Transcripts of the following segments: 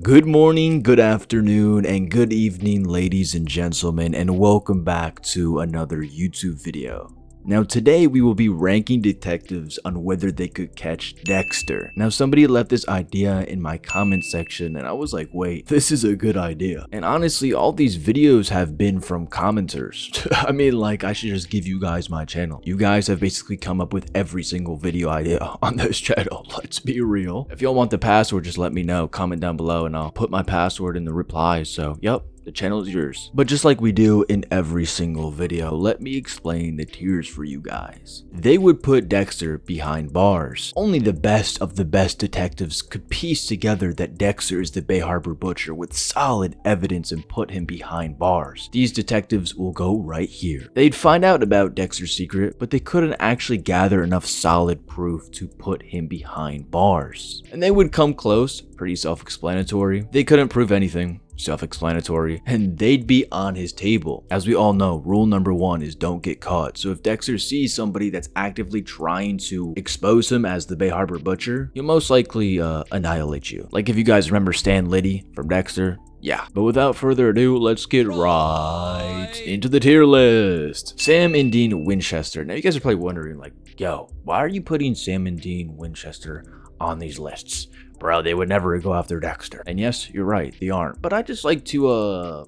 Good morning, good afternoon, and good evening, ladies and gentlemen, and welcome back to another YouTube video. Now today we will be ranking detectives on whether they could catch Dexter. Now somebody left this idea in my comment section and I was like, wait, this is a good idea. And honestly, all these videos have been from commenters. I mean, like, I should just give you guys my channel. You guys have basically come up with every single video idea on this channel. Let's be real. If y'all want the password, just let me know. Comment down below and I'll put my password in the replies. So, yep. The channel is yours. But just like we do in every single video, let me explain the tiers for you guys. They would put Dexter behind bars. Only the best of the best detectives could piece together that Dexter is the Bay Harbor Butcher with solid evidence and put him behind bars. These detectives will go right here. They'd find out about Dexter's secret, but they couldn't actually gather enough solid proof to put him behind bars. And they would come close, pretty self-explanatory. They couldn't prove anything. Self-explanatory, and they'd be on his table. As we all know, rule number one is don't get caught. So if Dexter sees somebody that's actively trying to expose him as the Bay Harbor Butcher, he'll most likely annihilate you. Like if you guys remember Stan Liddy from Dexter. Yeah, but without further ado, let's get right into the tier list. Sam and Dean Winchester. Now you guys are probably wondering like, yo, why are you putting Sam and Dean Winchester on these lists? Bro, they would never go after Dexter. And yes, you're right, they aren't. But I just like to,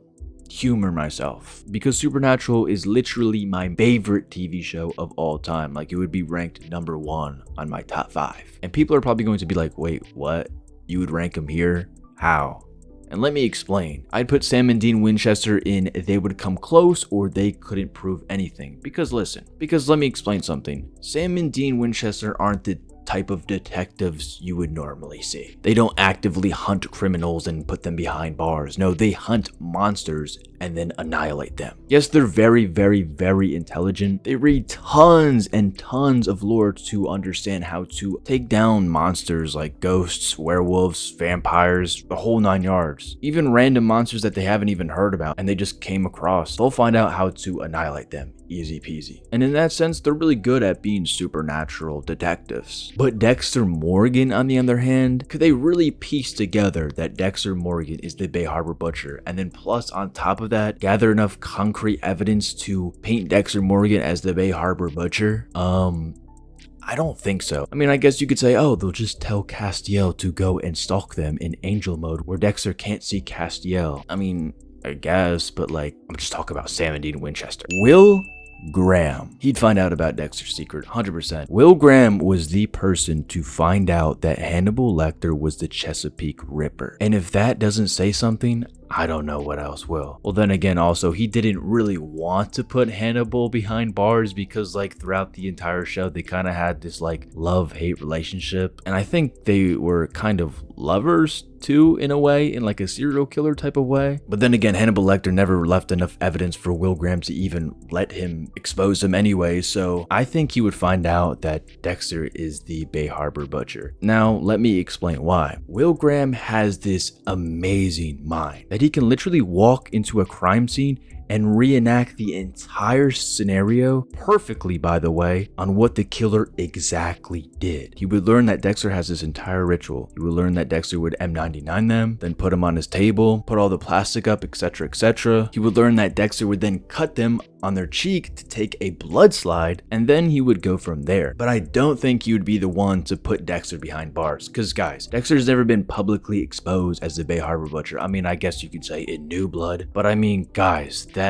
humor myself. Because Supernatural is literally my favorite TV show of all time. Like, it would be ranked number 1 on my top 5. And people are probably going to be like, wait, what? You would rank him here? How? And let me explain. I'd put Sam and Dean Winchester in they would come close or they couldn't prove anything. Because listen, let me explain something. Sam and Dean Winchester aren't the type of detectives you would normally see. They don't actively hunt criminals and put them behind bars. No, they hunt monsters and then annihilate them. Yes, they're very, very, very intelligent. They read tons and tons of lore to understand how to take down monsters like ghosts, werewolves, vampires, the whole 9 yards. Even random monsters that they haven't even heard about and they just came across. They'll find out how to annihilate them. Easy peasy. And in that sense, they're really good at being supernatural detectives. But Dexter Morgan, on the other hand, could they really piece together that Dexter Morgan is the Bay Harbor Butcher, and then plus on top of that, gather enough concrete evidence to paint Dexter Morgan as the Bay Harbor Butcher? I don't think so. I mean, I guess you could say, oh, they'll just tell Castiel to go and stalk them in angel mode where Dexter can't see Castiel. I mean, I guess, but like, I'm just talking about Sam and Dean Winchester. Will Graham. He'd find out about Dexter's secret, 100%. Will Graham was the person to find out that Hannibal Lecter was the Chesapeake Ripper. And if that doesn't say something, I don't know what else will. Well, then again, also, he didn't really want to put Hannibal behind bars because, like, throughout the entire show, they kind of had this, like, love-hate relationship. And I think they were kind of lovers, too, in a way, in, like, a serial killer type of way. But then again, Hannibal Lecter never left enough evidence for Will Graham to even let him expose him anyway. So I think he would find out that Dexter is the Bay Harbor Butcher. Now, let me explain why. Will Graham has this amazing mind that he can literally walk into a crime scene and reenact the entire scenario perfectly, by the way, on what the killer exactly did. He would learn that Dexter has this entire ritual. He would learn that Dexter would M99 them, then put them on his table, put all the plastic up, etc., etc. He would learn that Dexter would then cut them on their cheek to take a blood slide, and then he would go from there. But I don't think he would be the one to put Dexter behind bars, because guys, Dexter's never been publicly exposed as the Bay Harbor Butcher. I mean, I guess you could say in New Blood, but I mean, guys, that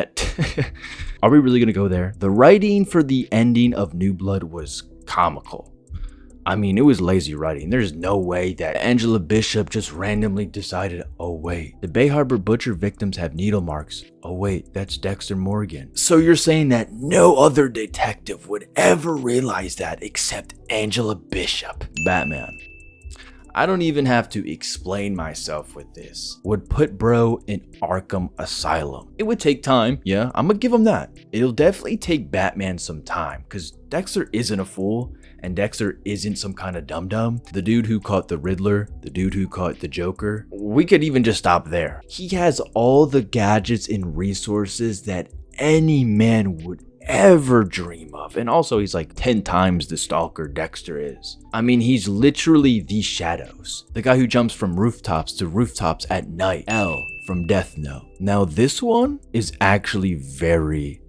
are we really gonna go there? The writing for the ending of New Blood was comical. I mean, it was lazy writing. There's no way that Angela Bishop just randomly decided, oh wait, the Bay Harbor Butcher victims have needle marks. Oh wait, that's Dexter Morgan. So you're saying that no other detective would ever realize that except Angela Bishop? Batman. I don't even have to explain myself with this. Would put bro in Arkham Asylum. It would take time, yeah, I'm gonna give him that. It'll definitely take Batman some time, because Dexter isn't a fool, and Dexter isn't some kind of dum-dum. The dude who caught the Riddler, the dude who caught the Joker, we could even just stop there. He has all the gadgets and resources that any man would ever dream of. And also, he's like 10 times the stalker Dexter is. I mean, he's literally the Shadows, the guy who jumps from rooftops to rooftops at night. L from Death Note. Now, this one is actually very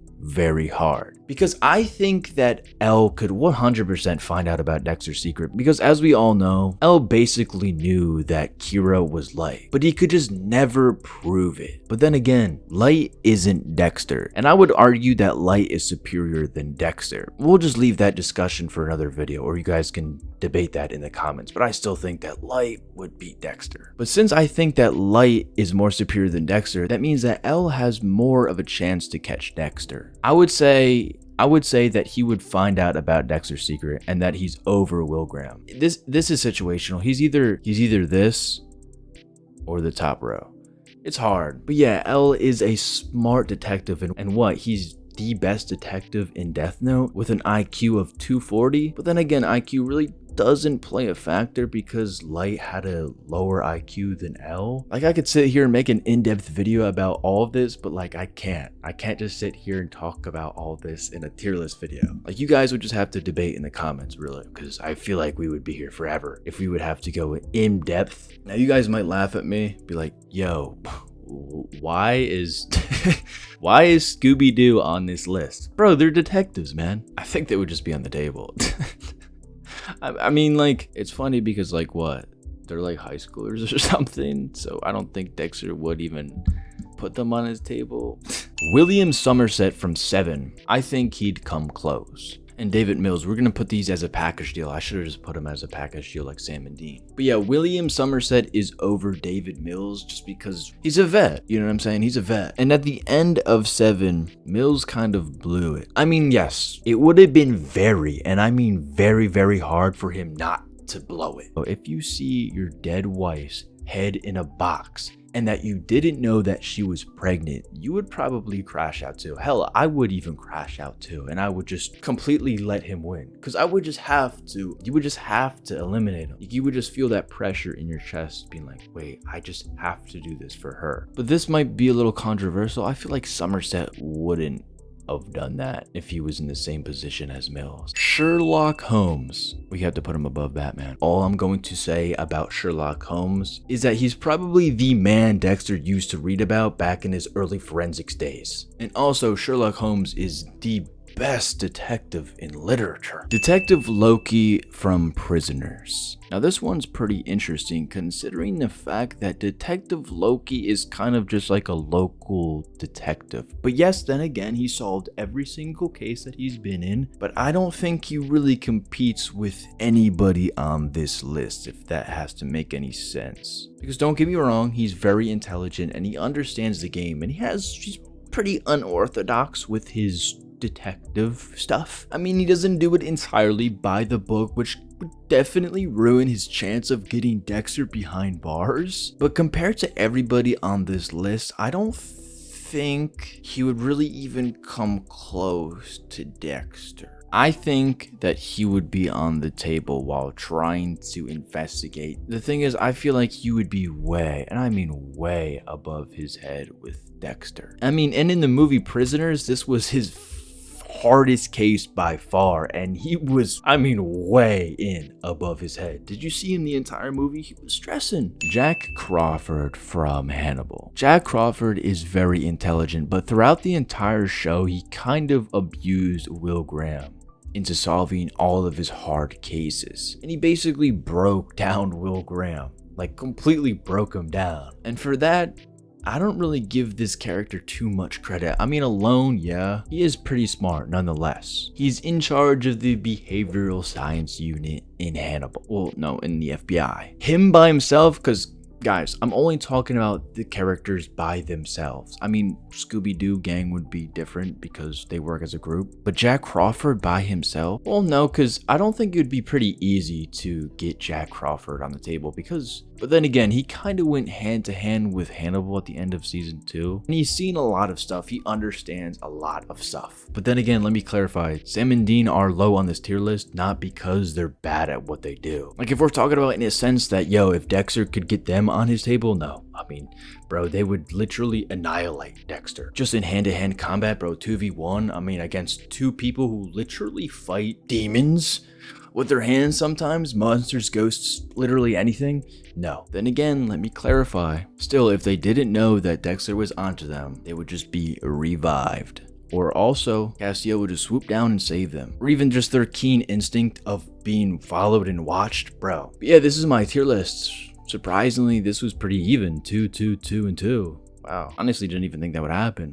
hard, because I think that L could 100% find out about Dexter's secret, because as we all know, L basically knew that Kira was Light, but he could just never prove it. But then again, Light isn't Dexter, and I would argue that Light is superior than Dexter. We'll just leave that discussion for another video, or you guys can debate that in the comments, but I still think that Light would beat Dexter. But since I think that Light is more superior than Dexter, that means that L has more of a chance to catch Dexter. I would say that he would find out about Dexter's secret and that he's over Will Graham. This is situational. He's either this or the top row. It's hard. But yeah, L is a smart detective, and what? He's the best detective in Death Note with an IQ of 240. But then again, IQ really doesn't play a factor because Light had a lower IQ than L. Like, I could sit here and make an in-depth video about all of this, but like I can't just sit here and talk about all this in a tier list video. Like, you guys would just have to debate in the comments, really, because I feel like we would be here forever if we would have to go in depth. Now, you guys might laugh at me, be like, yo, why is Scooby-Doo on this list? Bro, they're detectives, man. I think they would just be on the table. I mean, like, it's funny because, like, what? They're like high schoolers or something, so I don't think Dexter would even put them on his table. William Somerset from 7. I think he'd come close. And David Mills, we're gonna put these as a package deal. I should have just put them as a package deal like Sam and Dean. But yeah, William Somerset is over David Mills just because he's a vet. You know what I'm saying? He's a vet. And at the end of 7, Mills kind of blew it. I mean, yes, it would have been very, and I mean very hard for him not to blow it. If you see your dead wife's head in a box and that you didn't know that she was pregnant, you would probably crash out too. Hell, I would even crash out too, and I would just completely let him win, because I would just have to, you would just have to eliminate him. You would just feel that pressure in your chest being like, wait, I just have to do this for her. But this might be a little controversial. I feel like Somerset wouldn't have done that if he was in the same position as Mills. Sherlock Holmes, we have to put him above Batman. All I'm going to say about Sherlock Holmes is that he's probably the man Dexter used to read about back in his early forensics days. And also, Sherlock Holmes is the best detective in literature. Detective Loki from Prisoners. Now, this one's pretty interesting considering the fact that Detective Loki is kind of just like a local detective. But yes, then again, he solved every single case that he's been in, but I don't think he really competes with anybody on this list, if that has to make any sense. Because don't get me wrong, he's very intelligent and he understands the game, and he's pretty unorthodox with his detective stuff. I mean, he doesn't do it entirely by the book, which would definitely ruin his chance of getting Dexter behind bars. But compared to everybody on this list, I don't think he would really even come close to Dexter. I think that he would be on the table while trying to investigate. The thing is, I feel like he would be way, and I mean way, above his head with Dexter. I mean, and in the movie Prisoners, this was his hardest case by far, and he was, I mean, way in above his head. Did you see in the entire movie? He was stressing. Jack Crawford from Hannibal. Jack Crawford is very intelligent, but throughout the entire show, he kind of abused Will Graham into solving all of his hard cases. And he basically broke down Will Graham, like completely broke him down. And for that, I don't really give this character too much credit. I mean, alone, yeah, he is pretty smart nonetheless. He's in charge of the behavioral science unit in Hannibal. Well, no, in the FBI. Him by himself, because guys, I'm only talking about the characters by themselves. I mean, Scooby-Doo gang would be different because they work as a group. But Jack Crawford by himself? Well, no, because I don't think it would be pretty easy to get Jack Crawford on the table because But then again, he kind of went hand to hand with Hannibal at the end of season 2. And he's seen a lot of stuff. He understands a lot of stuff. But then again, let me clarify. Sam and Dean are low on this tier list, not because they're bad at what they do. Like if we're talking about in a sense that, yo, if Dexter could get them on his table, no. I mean, bro, they would literally annihilate Dexter. Just in hand-to-hand combat, bro, 2v1, I mean, against two people who literally fight demons with their hands sometimes, monsters, ghosts, literally anything? No. Then again, let me clarify. Still, if they didn't know that Dexter was onto them, they would just be revived. Or also, Castiel would just swoop down and save them. Or even just their keen instinct of being followed and watched, bro. But yeah, this is my tier list. Surprisingly, this was pretty even. 2, 2, 2, and 2. Wow. Honestly, didn't even think that would happen.